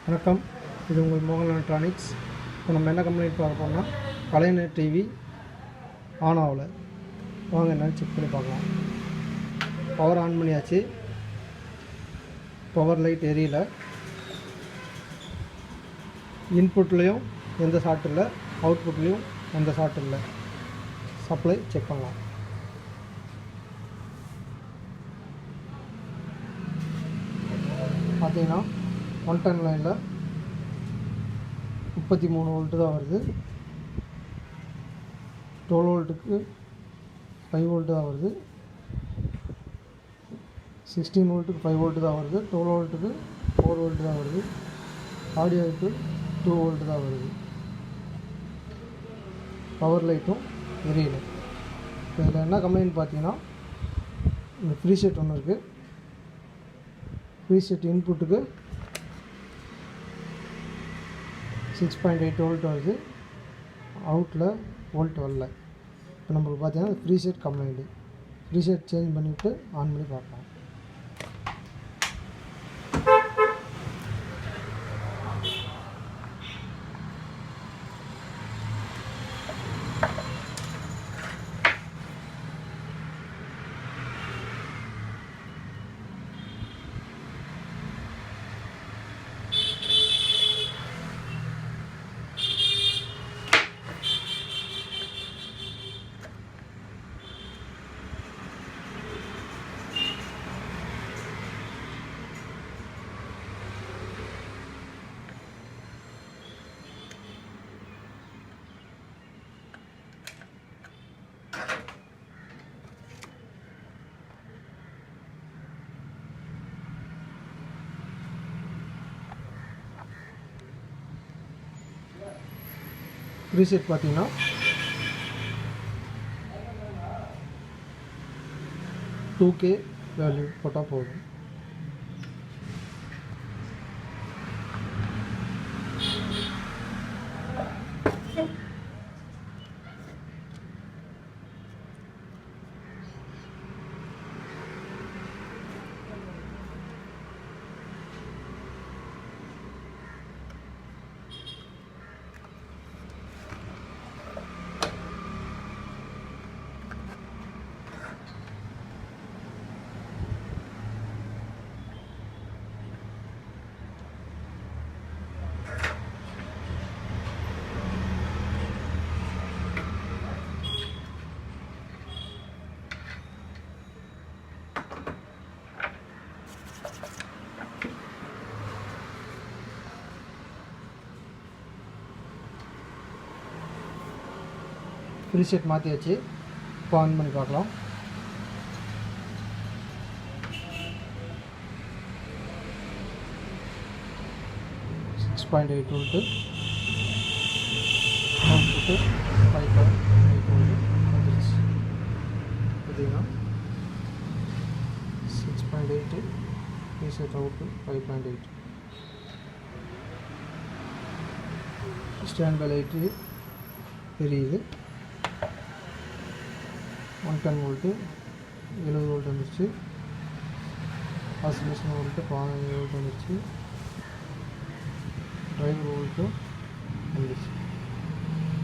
வணக்கம், இது உங்கள் மோகன் எலக்ட்ரானிக்ஸ். இப்போ நம்ம என்ன கம்ப்ளைண்ட் பார்க்க போனால் கலைஞர் டிவி ஆன் ஆகலை. வாங்க என்னன்னு செக் பண்ணி பார்க்கலாம். பவர் ஆன் பண்ணியாச்சு, பவர் லைட் எரியல, இன்புட்லேயும் எந்த ஷார்ட் இல்லை, அவுட்புட்லேயும் எந்த ஷார்ட் இல்லை. சப்ளை செக் பண்ணலாம். பார்த்தீங்கன்னா 110 லைனில் 33 வோல்ட்டு தான் வருது. 12 வோல்ட்டுக்கு 5 வோல்ட்டு தான் வருது. 16 வோல்ட்டுக்கு 5 வோல்ட்டு தான் வருது. 12 வோல்ட்டுக்கு 4 வோல்ட்டு தான் வருது. ஆடியோவுக்கு 2 வோல்ட்டு தான் வருது. பவர் லைட்டும் எரியல. இப்போ இதில் என்ன கம்ப்ளைண்ட் பார்த்தீங்கன்னா, இந்த ப்ரீசெட் ஒன்று இருக்குது. ப்ரீசெட் இன்புட்டுக்கு 6.8 வோல்ட் வருது. அவுட்டில் வோல்ட் வரல. இப்போ நம்மளுக்கு பார்த்தீங்கன்னா ப்ரீசெட் கம்ப்ளைண்ட்டு. ப்ரீசெட் சேஞ்ச் பண்ணிவிட்டு ஆன் பண்ணி பார்க்கலாம். ப்ரீசெட் பார்த்தீங்கன்னா 2K வேல்யூ போட்டால் போதும். ப்ரீசெட் மாற்றியாச்சு. இப்போ ஆன் பண்ணி பார்க்கலாம். .8 வோல்ட்டு, அவுட்புட்டு 5.8 வோல்ட்டு வந்துருச்சு. பார்த்தீங்கன்னா 6.8 preset out 5.8. Standby light எரியுது. 110 வோல்ட்டு 70 வோல்ட் வந்துருச்சு. ஆசிலேஷன் வோல்ட்டு 15 வோல்ட் வந்துருச்சு. டிரைவர் வோல்ட்டும் வந்துருச்சு.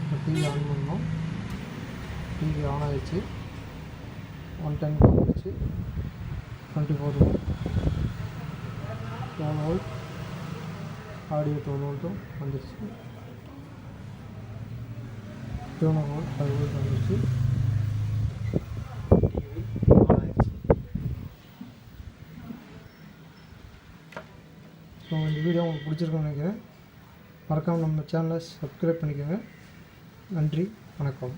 இப்போ டிவி ஆன் பண்ணோம். டிவி ஆன் ஆகிடுச்சு. 110 வந்துருச்சு. 24 வோல்ட், 12 வோல்ட், ஆடியோ 12 வோல்ட்டும் வந்துருச்சு. 2 வோல்ட் 5 வோல்ட் வந்துருச்சு. ஸோ இந்த வீடியோ உங்களுக்கு பிடிச்சிருக்குன்னு நினைக்கிறேன். மறக்காமல் நம்ம சேனலை சப்ஸ்கிரைப் பண்ணிக்கோங்க. நன்றி, வணக்கம்.